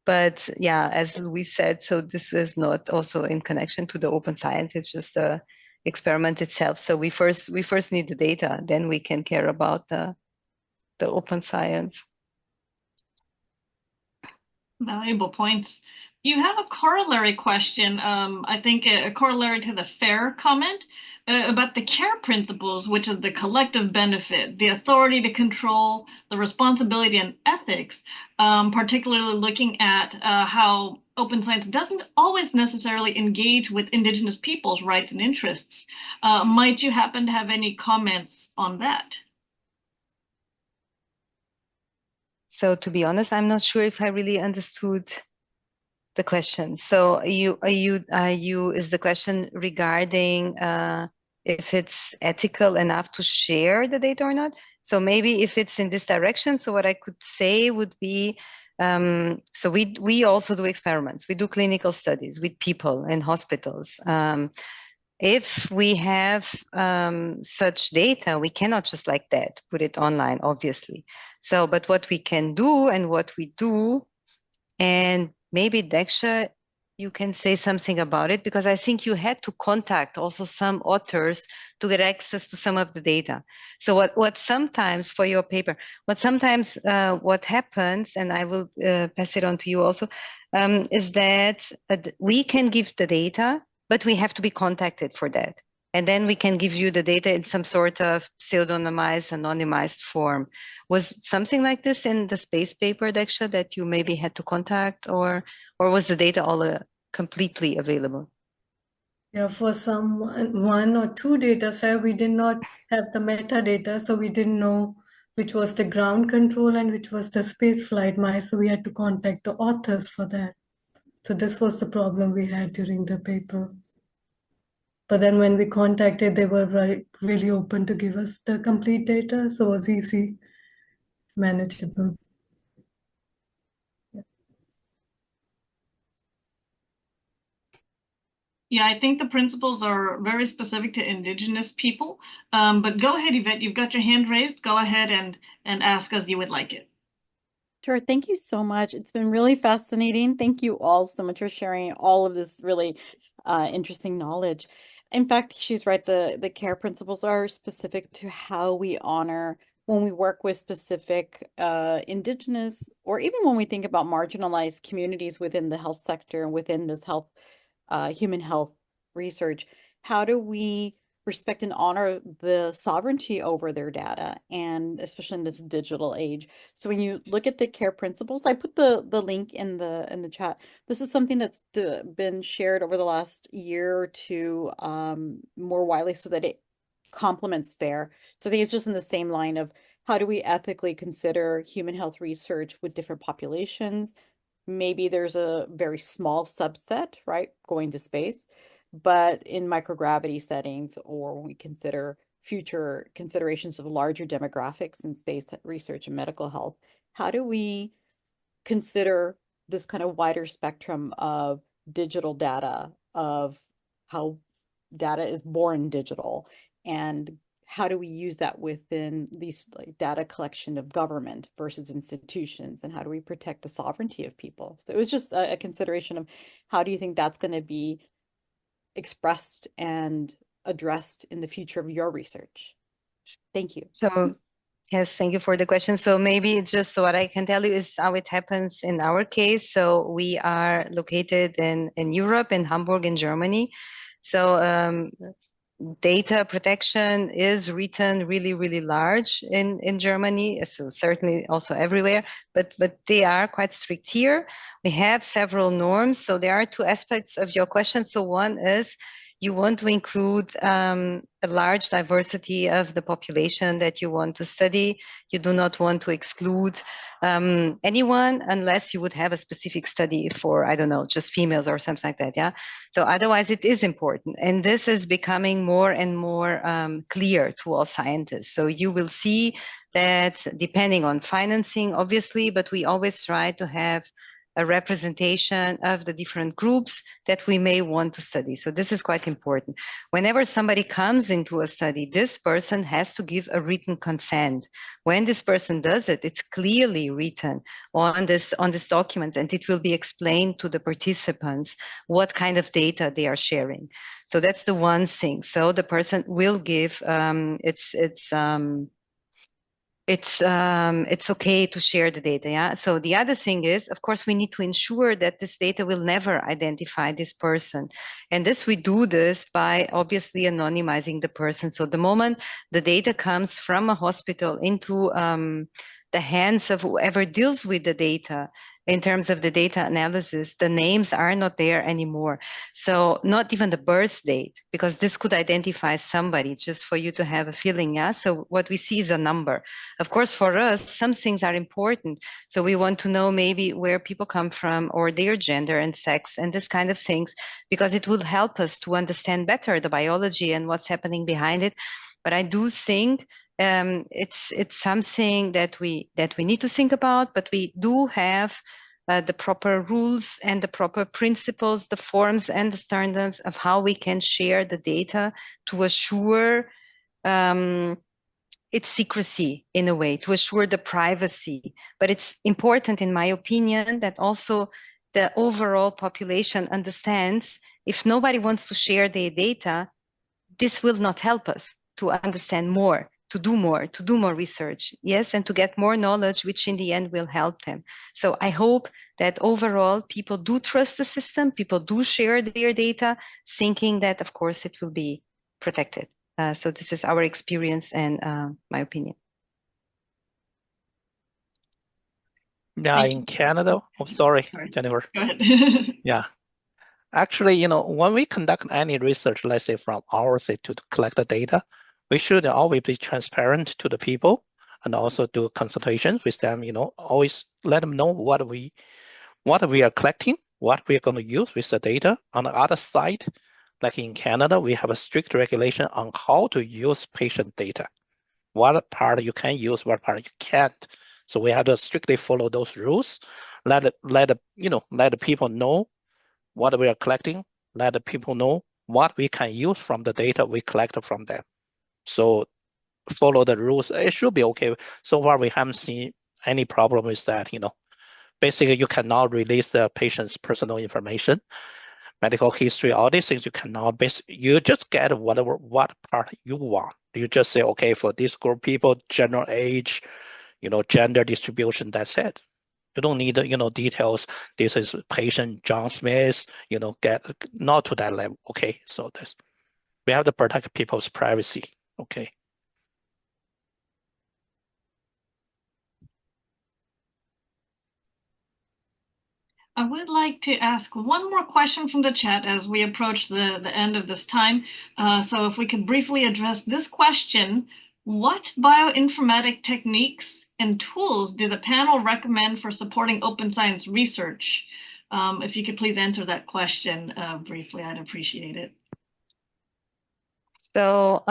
But yeah, as Luis said, so this is not also in connection to the open science. It's just a experiment itself. So we first need the data, then we can care about the open science. Valuable points. You have a corollary question, I think a corollary to the FAIR comment about the CARE principles, which is the collective benefit, the authority to control, the responsibility and ethics, particularly looking at how open science doesn't always necessarily engage with Indigenous peoples' rights and interests. Might you happen to have any comments on that? So to be honest, I'm not sure if I really understood the question. So is the question regarding if it's ethical enough to share the data or not? So maybe if it's in this direction, so what I could say would be, so we also do experiments. We do clinical studies with people in hospitals. If we have such data, we cannot just like that put it online, obviously. So, but what we can do and what we do, and maybe Daksha, you can say something about it, because I think you had to contact also some authors to get access to some of the data. So what sometimes for your paper, what happens, and I will pass it on to you also, is that we can give the data, but we have to be contacted for that. And then we can give you the data in some sort of pseudonymized, anonymized form. Was something like this in the space paper, Daksha, that you maybe had to contact, or was the data all completely available? Yeah, for some one or two data set, we did not have the metadata, so we didn't know which was the ground control and which was the spaceflight mice, so we had to contact the authors for that. So this was the problem we had during the paper. But then when we contacted, they were really open to give us the complete data, so it was easy, manageable. Yeah, I think the principles are very specific to Indigenous people. But go ahead, Yvette, you've got your hand raised. Go ahead and ask as you would like it. Sure. Thank you so much. It's been really fascinating. Thank you all so much for sharing all of this really interesting knowledge. In fact, she's right. The care principles are specific to how we honor when we work with specific Indigenous, or even when we think about marginalized communities within the health sector and within this health, human health research. How do we respect and honor the sovereignty over their data, and especially in this digital age? So when you look at the care principles, I put the link in the chat. This is something that's been shared over the last year or two more widely, so that it complements FAIR. So I think it's just in the same line of how do we ethically consider human health research with different populations. Maybe there's a very small subset, right, going to space, but in microgravity settings, or we consider future considerations of larger demographics in space research and medical health, how do we consider this kind of wider spectrum of digital data, of how data is born digital, and how do we use that within these data collection of government versus institutions, and how do we protect the sovereignty of people? So it was just a consideration of how do you think that's going to be expressed and addressed in the future of your research? Thank you. So yes, thank you for the question. So maybe it's just what I can tell you is how it happens in our case. So we are located in Europe, in Hamburg, in Germany. So data protection is written really, really large in Germany, so certainly also everywhere, but they are quite strict here. We have several norms. So there are two aspects of your question. So one is you want to include a large diversity of the population that you want to study. You do not want to exclude anyone unless you would have a specific study for, I don't know, just females or something like that, yeah? So otherwise it is important. And this is becoming more and more clear to all scientists. So you will see that depending on financing, obviously, but we always try to have a representation of the different groups that we may want to study. So this is quite important. Whenever somebody comes into a study, this person has to give a written consent. When this person does it, it's clearly written on this document, and it will be explained to the participants what kind of data they are sharing. So that's the one thing. So the person will give it's okay to share the data, yeah? So the other thing is, of course, we need to ensure that this data will never identify this person. And we do this by obviously anonymizing the person. So the moment the data comes from a hospital into the hands of whoever deals with the data, in terms of the data analysis, the names are not there anymore. So not even the birth date, because this could identify somebody, just for you to have a feeling, yeah? So what we see is a number. Of course, for us, some things are important. So we want to know maybe where people come from, or their gender and sex, and this kind of things, because it will help us to understand better the biology and what's happening behind it. But I do think it's something that we need to think about, but we do have the proper rules and the proper principles, the forms and the standards of how we can share the data to assure its secrecy in a way, to assure the privacy. But it's important, in my opinion, that also the overall population understands if nobody wants to share their data, this will not help us to understand more, to do more research, yes, and to get more knowledge, which in the end will help them. So I hope that overall people do trust the system, people do share their data, thinking that, of course, it will be protected. So this is our experience and my opinion. Yeah, in Canada, oh, sorry, Jennifer. Go ahead. Yeah. Actually, when we conduct any research, let's say from our side to collect the data, we should always be transparent to the people and also do consultations with them, always let them know what we are collecting, what we are going to use with the data. On the other side, like in Canada, we have a strict regulation on how to use patient data. What part you can use, what part you can't. So we have to strictly follow those rules. Let the people know what we are collecting, let the people know what we can use from the data we collect from them. So follow the rules. It should be okay. So far, we haven't seen any problem with that. Basically, you cannot release the patient's personal information, medical history, all these things you cannot. You just get what part you want. You just say, okay, for this group of people, general age, gender distribution. That's it. You don't need, details. This is patient John Smith. Get not to that level. Okay, so we have to protect people's privacy. Okay. I would like to ask one more question from the chat as we approach the end of this time. So if we could briefly address this question, what bioinformatic techniques and tools do the panel recommend for supporting open science research? If you could please answer that question briefly, I'd appreciate it. So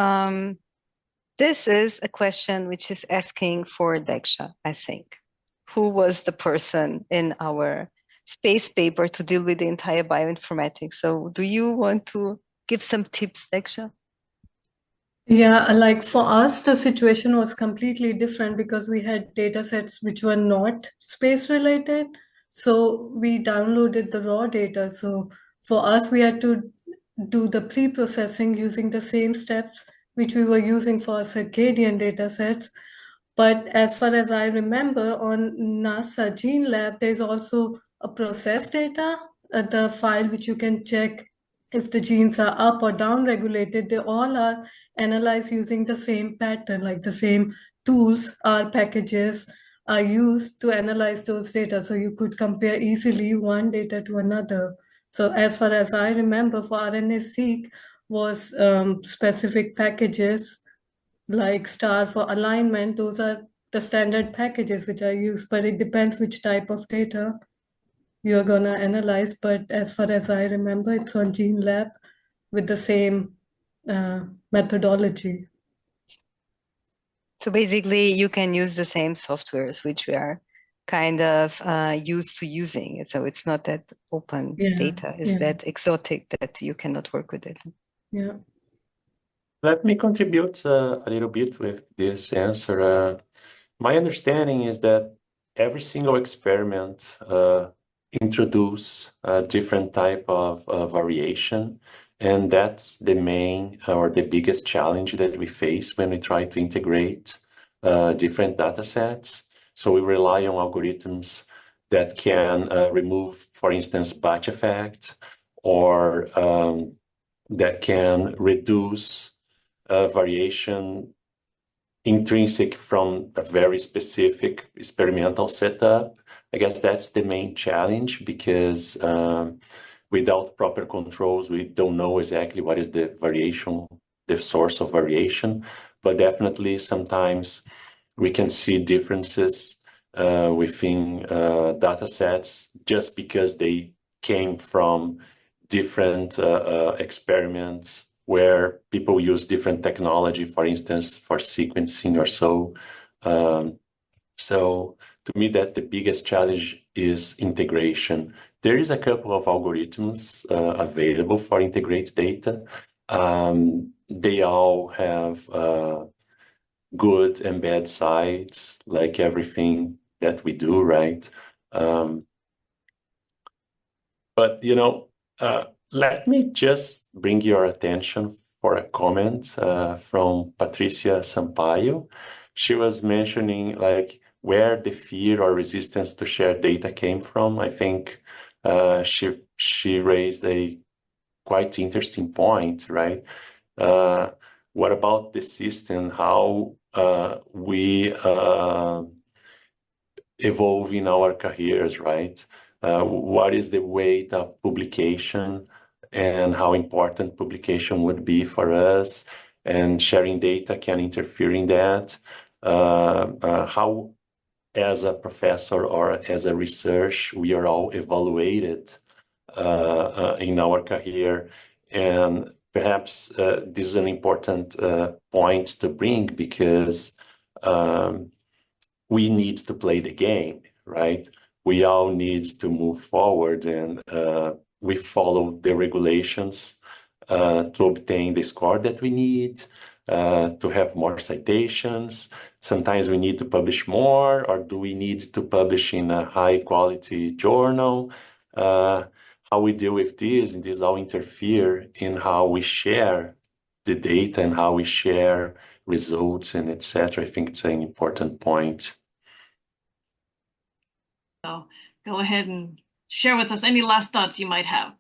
this is a question which is asking for Deksha, I think. Who was the person in our space paper to deal with the entire bioinformatics? So do you want to give some tips, Deksha? Yeah, like for us, the situation was completely different because we had data sets which were not space related. So we downloaded the raw data. So for us, we had to do the pre-processing using the same steps which we were using for our circadian data sets. But as far as I remember, on NASA Gene Lab, there's also a process data, the file which you can check if the genes are up or down regulated. They all are analyzed using the same pattern, like the same tools or packages are used to analyze those data. So you could compare easily one data to another. So as far as I remember, for RNA-seq was specific packages like STAR for alignment. Those are the standard packages which are used, but it depends which type of data you're gonna analyze. But as far as I remember, it's on Gene Lab with the same methodology. So basically, you can use the same softwares which we are kind of used to using. So it's not that open data. It's that exotic that you cannot work with it. Yeah. Let me contribute a little bit with this answer. My understanding is that every single experiment introduce a different type of variation, and that's the main or the biggest challenge that we face when we try to integrate different data sets. So we rely on algorithms that can remove, for instance, batch effect, or that can reduce variation intrinsic from a very specific experimental setup. I guess that's the main challenge, because without proper controls, we don't know exactly what is the variation, the source of variation, but definitely sometimes we can see differences within data sets just because they came from different experiments where people use different technology, for instance, for sequencing or so. So to me, that the biggest challenge is integration. There is a couple of algorithms available for integrate data. They all have good and bad sides, like everything that we do, right? But, let me just bring your attention for a comment from Patricia Sampaio. She was mentioning like where the fear or resistance to share data came from. I think she raised a quite interesting point, right? What about the system? How we evolve in our careers, right? What is the weight of publication and how important publication would be for us, and sharing data can interfere in that. How, as a professor or as a research, we are all evaluated in our career. And perhaps this is an important point to bring, because we need to play the game, right? We all need to move forward, and we follow the regulations to obtain the score that we need, to have more citations. Sometimes we need to publish more, or do we need to publish in a high quality journal? How we deal with this, and this all interfere in how we share the data and how we share results and etc. I think it's an important point. So go ahead and share with us any last thoughts you might have.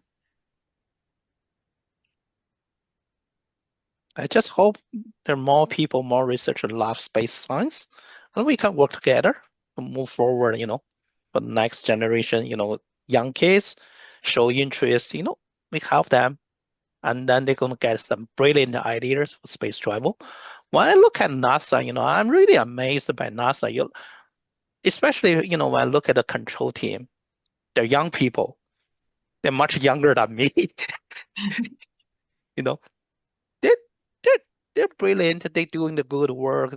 I just hope there are more people, more researchers love space science, and we can work together to move forward, for the next generation, young kids show interest, we help them, and then they're going to get some brilliant ideas for space travel. When I look at NASA, I'm really amazed by NASA, especially, when I look at the control team. They're young people. They're much younger than me. They're brilliant. They're doing the good work.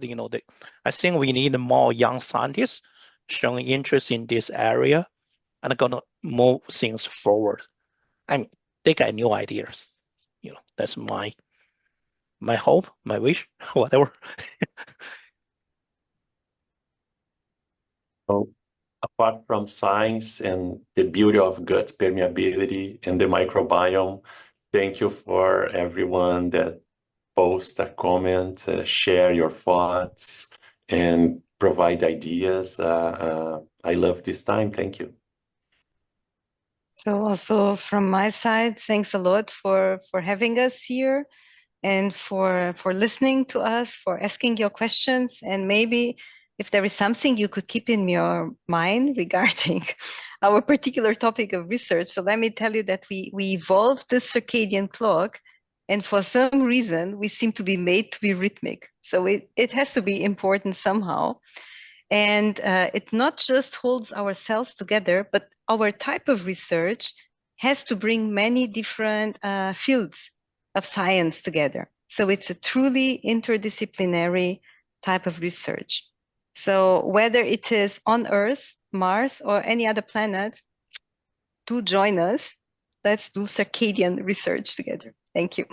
I think we need more young scientists showing interest in this area and going to move things forward. I mean, they got new ideas. That's my hope, my wish, whatever. So, apart from science and the beauty of gut permeability and the microbiome, thank you for everyone that post a comment, share your thoughts, and provide ideas. I love this time. Thank you. So also from my side, thanks a lot for having us here and for listening to us, for asking your questions, and maybe if there is something you could keep in your mind regarding our particular topic of research. So let me tell you that we evolved the circadian clock, and for some reason, we seem to be made to be rhythmic. So it has to be important somehow. And it not just holds our cells together, but our type of research has to bring many different fields of science together. So it's a truly interdisciplinary type of research. So whether it is on Earth, Mars, or any other planet, do join us. Let's do circadian research together. Thank you.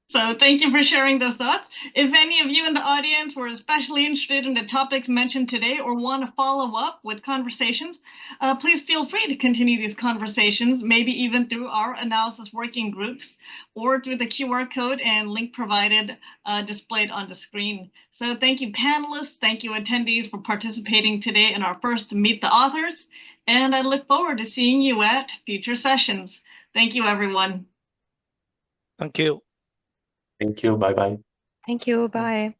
So thank you for sharing those thoughts. If any of you in the audience were especially interested in the topics mentioned today or want to follow up with conversations, please feel free to continue these conversations, maybe even through our analysis working groups or through the QR code and link provided displayed on the screen. So thank you, panelists. Thank you, attendees, for participating today in our first Meet the Authors. And I look forward to seeing you at future sessions. Thank you, everyone. Thank you. Thank you. Bye-bye. Thank you. Bye.